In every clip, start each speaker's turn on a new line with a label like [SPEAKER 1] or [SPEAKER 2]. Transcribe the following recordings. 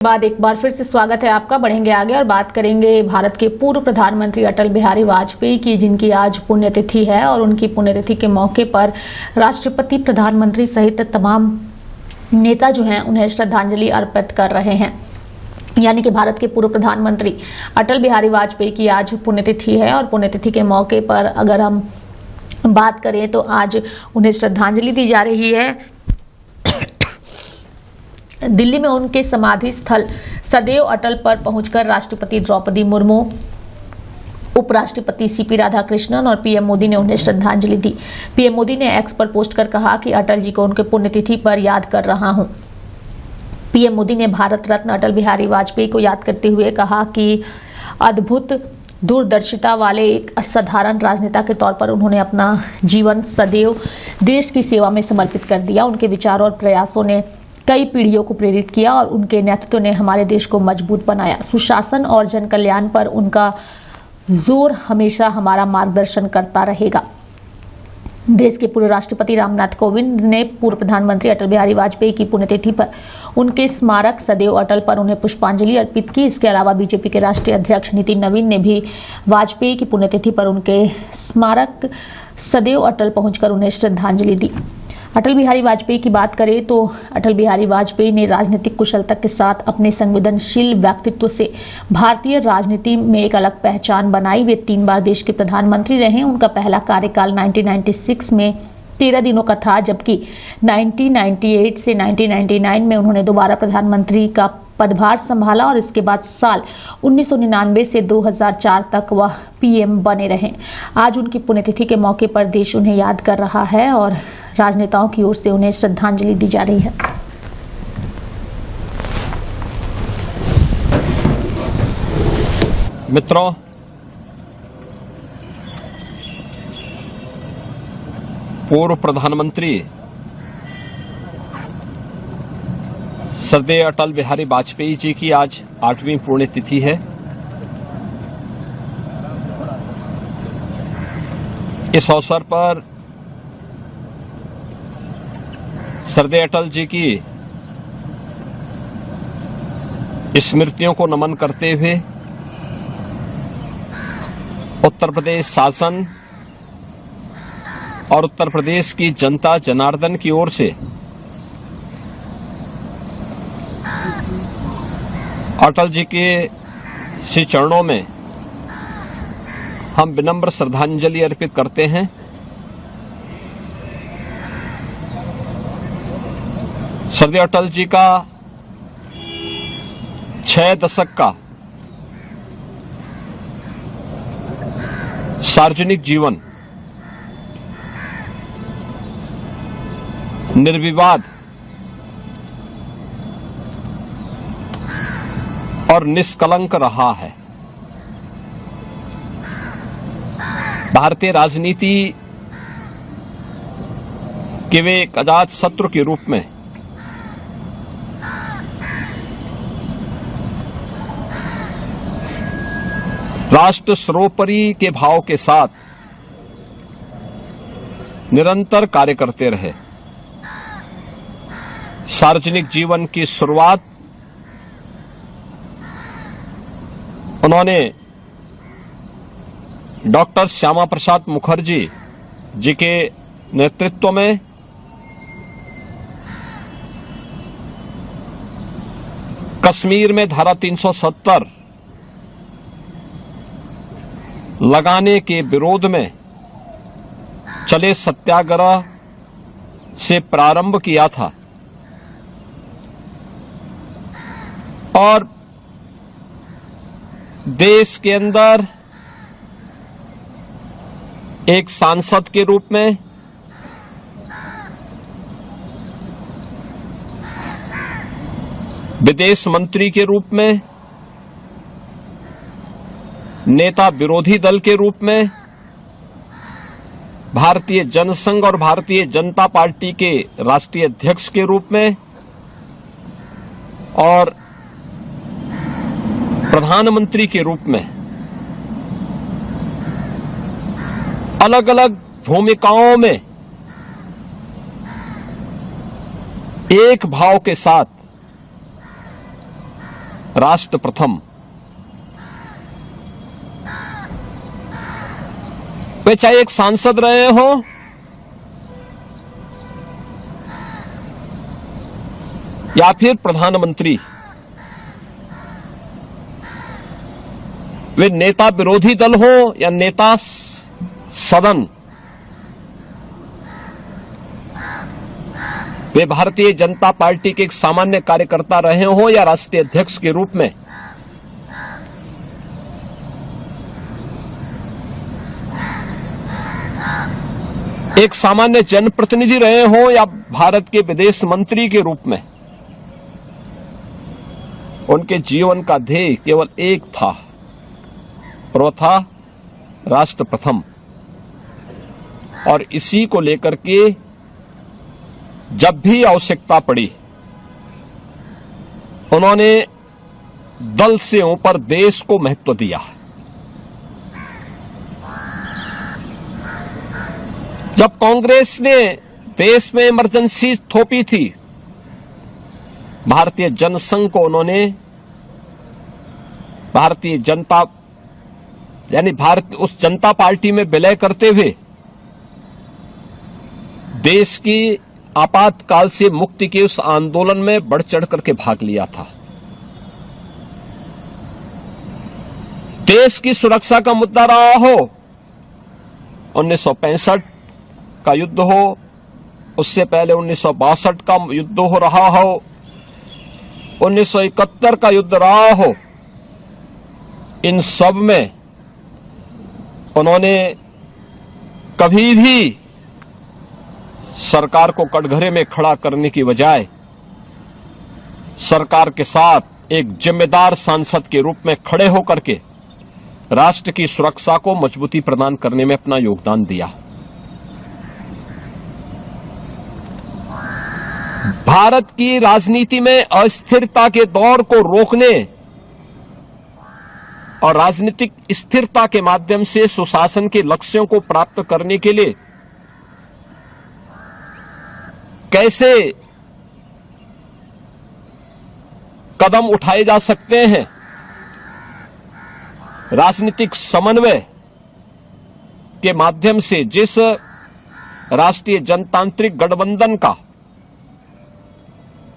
[SPEAKER 1] बाद एक बार फिर से स्वागत है आपका। बढ़ेंगे आगे और बात करेंगे भारत के पूर्व प्रधानमंत्री अटल बिहारी वाजपेयी की, जिनकी आज पुण्यतिथि है और उनकी पुण्यतिथि के मौके पर राष्ट्रपति, प्रधानमंत्री सहित तमाम नेता जो हैं उन्हें श्रद्धांजलि अर्पित कर रहे हैं। यानी कि भारत के पूर्व प्रधानमंत्री अटल बिहारी वाजपेयी की आज पुण्यतिथि है और पुण्यतिथि के मौके पर अगर हम बात करें तो आज उन्हें श्रद्धांजलि दी जा रही है। दिल्ली में उनके समाधि स्थल सदैव अटल पर पहुंचकर राष्ट्रपति द्रौपदी मुर्मू, उपराष्ट्रपति सीपी राधाकृष्णन और पीएम मोदी ने उन्हें श्रद्धांजलि दी। पीएम मोदी ने एक्स पर पोस्ट कर कहा कि अटल जी को उनके पुण्यतिथि पर याद कर रहा हूं। पीएम मोदी ने भारत रत्न अटल बिहारी वाजपेयी को याद करते हुए कहा कि अद्भुत दूरदर्शिता वाले एक असाधारण राजनेता के तौर पर उन्होंने अपना जीवन सदैव देश की सेवा में समर्पित कर दिया। उनके विचारों और प्रयासों ने कई पीढ़ियों को प्रेरित किया और उनके नेतृत्व ने हमारे देश को मजबूत बनाया। सुशासन और जन कल्याण पर उनका जोर हमेशा हमारा मार्गदर्शन करता रहेगा। देश के पूर्व राष्ट्रपति रामनाथ कोविंद ने पूर्व प्रधानमंत्री अटल बिहारी वाजपेयी की पुण्यतिथि पर उनके स्मारक सदैव अटल पर उन्हें पुष्पांजलि अर्पित की। इसके अलावा बीजेपी के राष्ट्रीय अध्यक्ष नितिन नवीन ने भी वाजपेयी की पुण्यतिथि पर उनके स्मारक सदैव अटल पहुंचकर उन्हें श्रद्धांजलि दी। अटल बिहारी वाजपेयी की बात करें तो अटल बिहारी वाजपेयी ने राजनीतिक कुशलता के साथ अपने संवेदनशील व्यक्तित्व से भारतीय राजनीति में एक अलग पहचान बनाई। वे 3 बार देश के प्रधानमंत्री रहे। उनका पहला कार्यकाल 1996 में 13 दिनों का था, जबकि 1998 से 1999 में उन्होंने दोबारा प्रधानमंत्री का पदभार संभाला और इसके बाद साल 1999 से 2004 तक वह पीएम बने रहे। आज उनकी पुण्यतिथि के मौके पर देश उन्हें याद कर रहा है और राजनेताओं की ओर से उन्हें श्रद्धांजलि दी जा रही है।
[SPEAKER 2] मित्रों, पूर्व प्रधानमंत्री सदैव अटल बिहारी वाजपेयी जी की आज 8वीं पुण्यतिथि है। इस अवसर पर सदैव अटल जी की स्मृतियों को नमन करते हुए उत्तर प्रदेश शासन और उत्तर प्रदेश की जनता जनार्दन की ओर से अटल जी के श्री चरणों में हम विनम्र श्रद्धांजलि अर्पित करते हैं। सदैव अटल जी का 6 दशक का सार्वजनिक जीवन निर्विवाद और निष्कलंक रहा है। भारतीय राजनीति के वे एक अजात शत्रु के रूप में राष्ट्र सर्वोपरि के भाव के साथ निरंतर कार्य करते रहे। सार्वजनिक जीवन की शुरुआत उन्होंने डॉक्टर श्यामा प्रसाद मुखर्जी जी के नेतृत्व में कश्मीर में धारा 370 लगाने के विरोध में चले सत्याग्रह से प्रारंभ किया था और देश के अंदर एक सांसद के रूप में विदेश मंत्री के रूप में, नेता विरोधी दल के रूप में, भारतीय जनसंघ और भारतीय जनता पार्टी के राष्ट्रीय अध्यक्ष के रूप में और प्रधानमंत्री के रूप में अलग अलग भूमिकाओं में एक भाव के साथ राष्ट्र प्रथम। वे चाहे एक सांसद रहे हो या फिर प्रधानमंत्री, वे नेता विरोधी दल हो या नेता सदन, वे भारतीय जनता पार्टी के एक सामान्य कार्यकर्ता रहे हो या राष्ट्रीय अध्यक्ष के रूप में, एक सामान्य जनप्रतिनिधि रहे हो या भारत के विदेश मंत्री के रूप में, उनके जीवन का ध्येय केवल एक था और वह था राष्ट्र प्रथम। और इसी को लेकर के जब भी आवश्यकता पड़ी उन्होंने दल से ऊपर देश को महत्व दिया। जब कांग्रेस ने देश में इमरजेंसी थोपी थी, भारतीय जनसंघ को उन्होंने भारतीय जनता यानी उस जनता पार्टी में विलय करते हुए देश की आपातकाल से मुक्ति के उस आंदोलन में बढ़ चढ़ करके भाग लिया था। देश की सुरक्षा का मुद्दा रहा हो, 1965 का युद्ध हो, उससे पहले 1962 का युद्ध हो रहा हो, 1971 का युद्ध रहा हो, इन सब में उन्होंने कभी भी सरकार को कटघरे में खड़ा करने की बजाय सरकार के साथ एक जिम्मेदार सांसद के रूप में खड़े होकर के राष्ट्र की सुरक्षा को मजबूती प्रदान करने में अपना योगदान दिया। भारत की राजनीति में अस्थिरता के दौर को रोकने और राजनीतिक स्थिरता के माध्यम से सुशासन के लक्ष्यों को प्राप्त करने के लिए कैसे कदम उठाए जा सकते हैं, राजनीतिक समन्वय के माध्यम से जिस राष्ट्रीय जनतांत्रिक गठबंधन का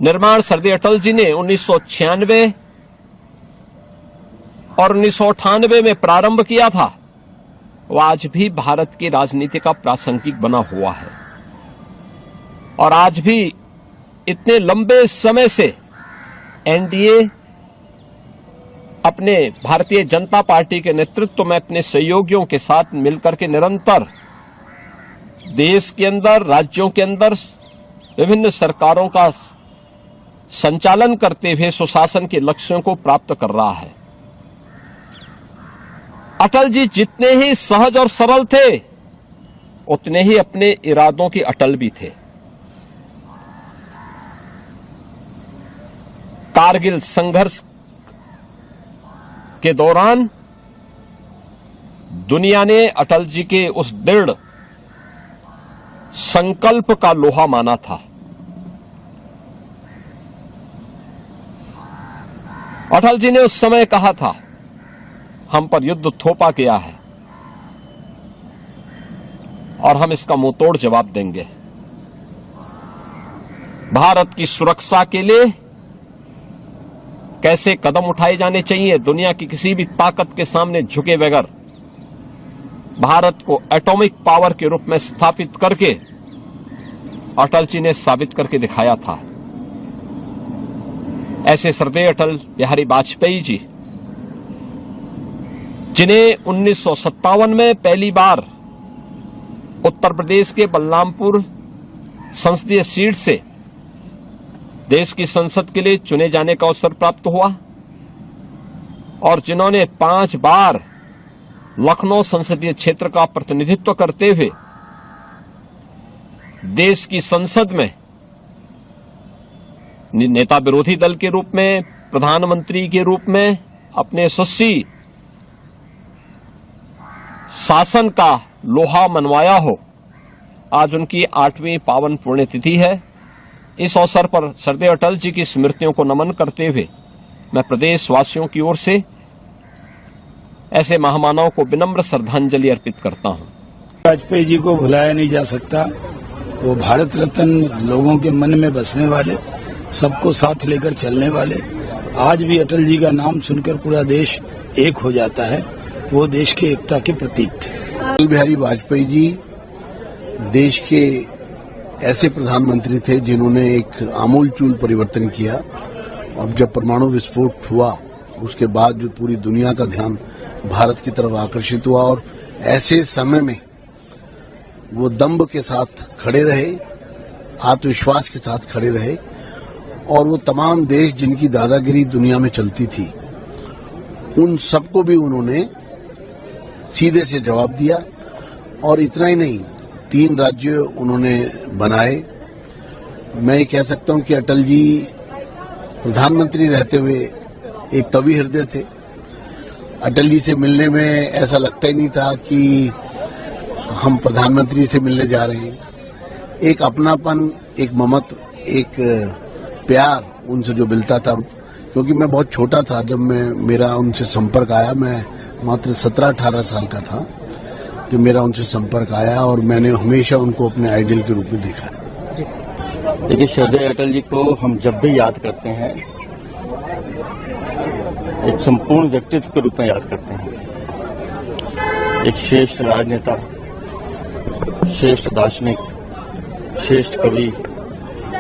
[SPEAKER 2] निर्माण सरदार अटल जी ने 1996 और 1998 में प्रारंभ किया था, वह आज भी भारत की राजनीति का प्रासंगिक बना हुआ है। और आज भी इतने लंबे समय से एनडीए अपने भारतीय जनता पार्टी के नेतृत्व में अपने सहयोगियों के साथ मिलकर के निरंतर देश के अंदर, राज्यों के अंदर विभिन्न सरकारों का संचालन करते हुए सुशासन के लक्ष्यों को प्राप्त कर रहा है। अटल जी जितने ही सहज और सरल थे, उतने ही अपने इरादों के अटल भी थे। कारगिल संघर्ष के दौरान दुनिया ने अटल जी के उस दृढ़ संकल्प का लोहा माना था। अटल जी ने उस समय कहा था, हम पर युद्ध थोपा गया है और हम इसका मुंहतोड़ जवाब देंगे। भारत की सुरक्षा के लिए कैसे कदम उठाए जाने चाहिए, दुनिया की किसी भी ताकत के सामने झुके बगैर भारत को एटॉमिक पावर के रूप में स्थापित करके अटल जी ने साबित करके दिखाया था। ऐसे सरदेय अटल बिहारी वाजपेयी जी, जिन्हें 1957 में पहली बार उत्तर प्रदेश के बलरामपुर संसदीय सीट से देश की संसद के लिए चुने जाने का अवसर प्राप्त हुआ और जिन्होंने 5 बार लखनऊ संसदीय क्षेत्र का प्रतिनिधित्व करते हुए देश की संसद में नेता विरोधी दल के रूप में, प्रधानमंत्री के रूप में अपने यशस्वी शासन का लोहा मनवाया हो। आज उनकी 8वीं पावन पुण्यतिथि है। इस अवसर पर सरदार अटल जी की स्मृतियों को नमन करते हुए मैं प्रदेशवासियों की ओर से ऐसे महामानव को विनम्र श्रद्धांजलि अर्पित करता हूं।
[SPEAKER 3] वाजपेयी जी को भुलाया नहीं जा सकता। वो भारत रत्न, लोगों के मन में बसने वाले, सबको साथ लेकर चलने वाले। आज भी अटल जी का नाम सुनकर पूरा देश एक हो जाता है। वो देश की एकता के प्रतीक थे।
[SPEAKER 4] अटल बिहारी वाजपेयी जी देश के ऐसे प्रधानमंत्री थे जिन्होंने एक आमूलचूल परिवर्तन किया। अब जब परमाणु विस्फोट हुआ उसके बाद जो पूरी दुनिया का ध्यान भारत की तरफ आकर्षित हुआ और ऐसे समय में वो दम्भ के साथ खड़े रहे, आत्मविश्वास के साथ खड़े रहे और वो तमाम देश जिनकी दादागिरी दुनिया में चलती थी उन सबको भी उन्होंने सीधे से जवाब दिया। और इतना ही नहीं, 3 राज्य उन्होंने बनाए। मैं ये कह सकता हूं कि अटल जी प्रधानमंत्री रहते हुए एक कवि हृदय थे। अटल जी से मिलने में ऐसा लगता ही नहीं था कि हम प्रधानमंत्री से मिलने जा रहे हैं। एक अपनापन, एक ममत्व, एक प्यार उनसे जो मिलता था, क्योंकि मैं बहुत छोटा था जब मेरा उनसे संपर्क आया। मैं मात्र 17-18 साल का था जब मेरा उनसे संपर्क आया और मैंने हमेशा उनको अपने आइडल के रूप में देखा है।
[SPEAKER 5] देखिए, श्रद्धेय अटल जी को हम जब भी याद करते हैं एक संपूर्ण व्यक्तित्व के रूप में याद करते हैं। एक श्रेष्ठ राजनेता, श्रेष्ठ दार्शनिक, श्रेष्ठ कवि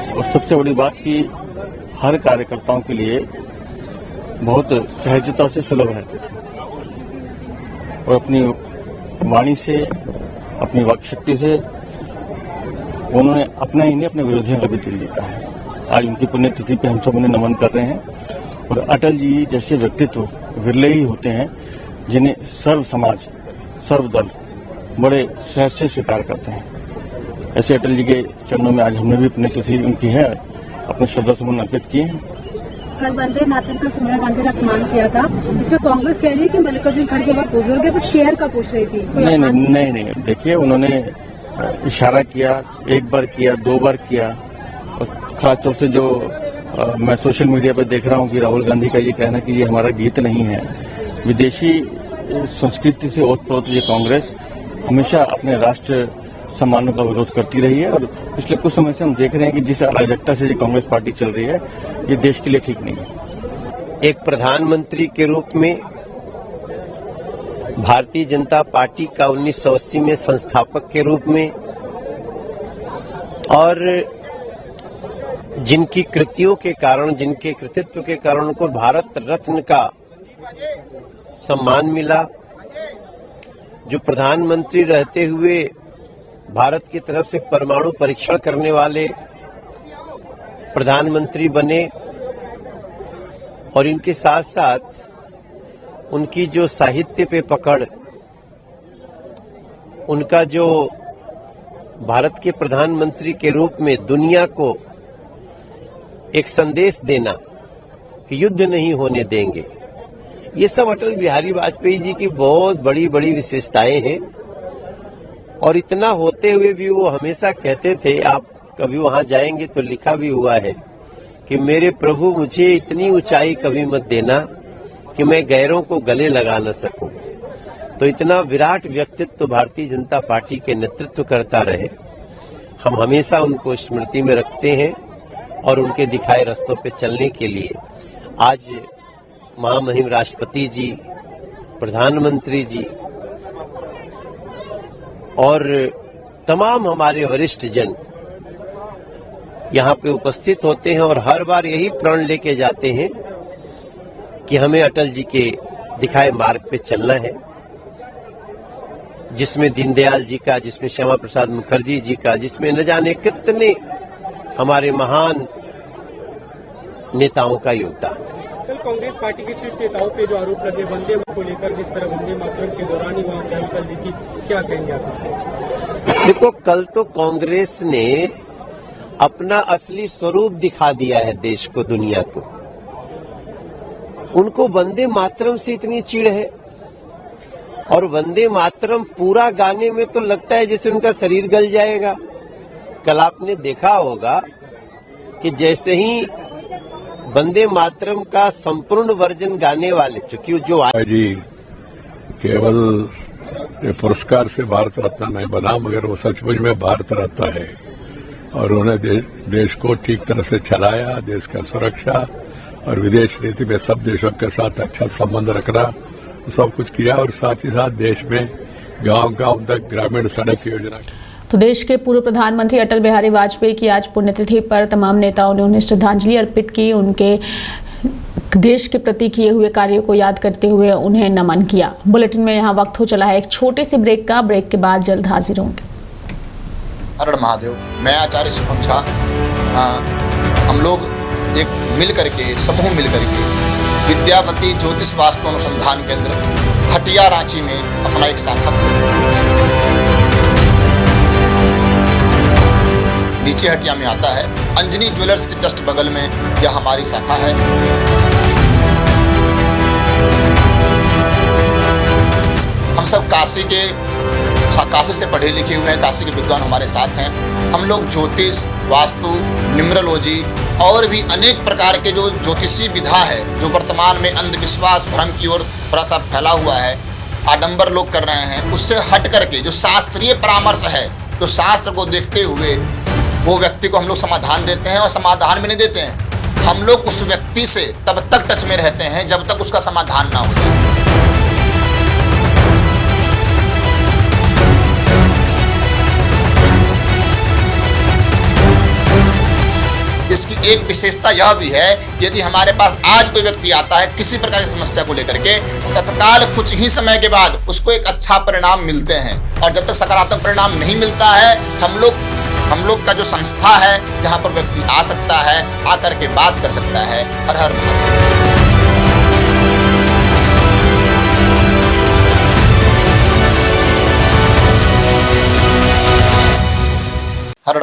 [SPEAKER 5] और सबसे बड़ी बात कि हर कार्यकर्ताओं के लिए बहुत सहजता से सुलभ रहते थे और अपनी वाणी से, अपनी वाक शक्ति से उन्होंने अपना ही नहीं अपने विरोधियों का भी दिल जीता है। आज उनकी पुण्यतिथि पे हम सब उन्हें नमन कर रहे हैं और अटल जी जैसे व्यक्तित्व विरले ही होते हैं जिन्हें सर्व समाज, सर्व दल बड़े सहज से स्वीकार करते हैं। ऐसे अटल जी के चरणों में आज हमने भी पुण्यतिथि उनकी है अपने श्रद्धा सुमन अर्पित किए हैं।
[SPEAKER 6] कल वंदे मातरम का सोनिया गांधी का अपमान किया था, जिसमें कांग्रेस कह रही है कि मल्लिकार्जुन खड़गे बहुत बुजुर्ग है, तो शेयर का पूछ रही थी।
[SPEAKER 5] नहीं, देखिए, उन्होंने इशारा किया, एक बार किया, 2 बार किया और खासतौर से जो मैं सोशल मीडिया पर देख रहा हूं कि राहुल गांधी का ये कहना कि ये हमारा गीत नहीं है। विदेशी संस्कृति से ओतप्रोत ये कांग्रेस हमेशा अपने राष्ट्र सम्मानों का विरोध करती रही है और पिछले कुछ समय से हम देख रहे हैं कि जिस अराजकता से ये कांग्रेस पार्टी चल रही है ये देश के लिए ठीक नहीं है।
[SPEAKER 7] एक प्रधानमंत्री के रूप में भारतीय जनता पार्टी का 1980 में संस्थापक के रूप में और जिनकी कृतियों के कारण, जिनके कृतित्व के कारण उनको भारत रत्न का सम्मान मिला, जो प्रधानमंत्री रहते हुए भारत की तरफ से परमाणु परीक्षण करने वाले प्रधानमंत्री बने और इनके साथ साथ उनकी जो साहित्य पे पकड़, उनका जो भारत के प्रधानमंत्री के रूप में दुनिया को एक संदेश देना कि युद्ध नहीं होने देंगे, ये सब अटल बिहारी वाजपेयी जी की बहुत बड़ी बड़ी विशेषताएं हैं। और इतना होते हुए भी वो हमेशा कहते थे, आप कभी वहां जाएंगे तो लिखा भी हुआ है कि मेरे प्रभु मुझे इतनी ऊंचाई कभी मत देना कि मैं गैरों को गले लगा न सकूं। तो इतना विराट व्यक्तित्व भारतीय जनता पार्टी के नेतृत्व करता रहे, हम हमेशा उनको स्मृति में रखते हैं और उनके दिखाए रास्तों पे चलने के लिए आज महामहिम राष्ट्रपति जी, प्रधानमंत्री जी और तमाम हमारे वरिष्ठ जन यहाँ पे उपस्थित होते हैं और हर बार यही प्रण लेके जाते हैं कि हमें अटल जी के दिखाए मार्ग पे चलना है, जिसमें दीनदयाल जी का, जिसमें श्यामा प्रसाद मुखर्जी जी का, जिसमें न जाने कितने हमारे महान नेताओं का योगदान।
[SPEAKER 8] कल कांग्रेस पार्टी के शीर्ष नेताओं पे जो आरोप लगे वंदे मातरम को लेकर, जिस तरह वंदे मातरम के दौरान ही वहां चहल पहल दिखी, क्या कहेंगे आप?
[SPEAKER 7] देखो, कल तो कांग्रेस ने अपना असली स्वरूप दिखा दिया है देश को, दुनिया को। उनको वंदे मातरम से इतनी चिढ़ है और वंदे मातरम पूरा गाने में तो लगता है जैसे उनका शरीर गल जाएगा। कल आपने देखा होगा कि जैसे ही वंदे मातरम का संपूर्ण वर्जन गाने वाले, चूंकि जो
[SPEAKER 9] जी केवल ये पुरस्कार से भारत रत्न नहीं बना, मगर वो सचमुच में भारत रत्न है और उन्हें देश को ठीक तरह से चलाया, देश का सुरक्षा और विदेश नीति में सब देशों के साथ अच्छा संबंध रखना, सब कुछ किया और साथ ही साथ देश में गांव-गांव तक ग्रामीण सड़क योजना।
[SPEAKER 1] तो देश के पूर्व प्रधानमंत्री अटल बिहारी वाजपेयी की आज पुण्यतिथि पर तमाम नेताओं ने उन्हें श्रद्धांजलि अर्पित की। उनके देश के प्रति किए हुए कार्यों को याद करते हुए उन्हें नमन किया। बुलेटिन में यहाँ वक्त हो चला है एक छोटे से ब्रेक का। ब्रेक के बाद जल्द हाजिर होंगे।
[SPEAKER 10] हर महादेव, मैं आचार्य शुभम झा। हम लोग एक मिल करके, समूह मिल करके विद्यापति ज्योतिष वास्तु अनुसंधान केंद्र हटिया रांची में अपना एक शाखा नीचे हटिया में आता है, अंजनी ज्वेलर्स के जस्ट बगल में यह हमारी शाखा है। हम सब काशी से पढ़े लिखे हुए हैं, काशी के विद्वान हमारे साथ हैं। हम लोग ज्योतिष, वास्तु, न्यूमरोलॉजी और भी अनेक प्रकार के जो ज्योतिषी विधा है, जो वर्तमान में अंधविश्वास भ्रम की ओर थोड़ा सा फैला हुआ है, आडंबर लोग कर रहे हैं, उससे हट करके जो शास्त्रीय परामर्श है, जो शास्त्र को देखते हुए वो व्यक्ति को हम लोग समाधान देते हैं। और समाधान भी नहीं देते हैं, हम लोग उस व्यक्ति से तब तक टच में रहते हैं जब तक उसका समाधान ना हो जाए। इसकी एक विशेषता यह भी है कि यदि हमारे पास आज कोई व्यक्ति आता है किसी प्रकार की समस्या को लेकर के, तत्काल कुछ ही समय के बाद उसको एक अच्छा परिणाम मिलते हैं। और जब तक सकारात्मक परिणाम नहीं मिलता है, हम लोग का जो संस्था है, यहाँ पर व्यक्ति आ सकता है, आकर के बात कर सकता है। हर हर महादेव। हर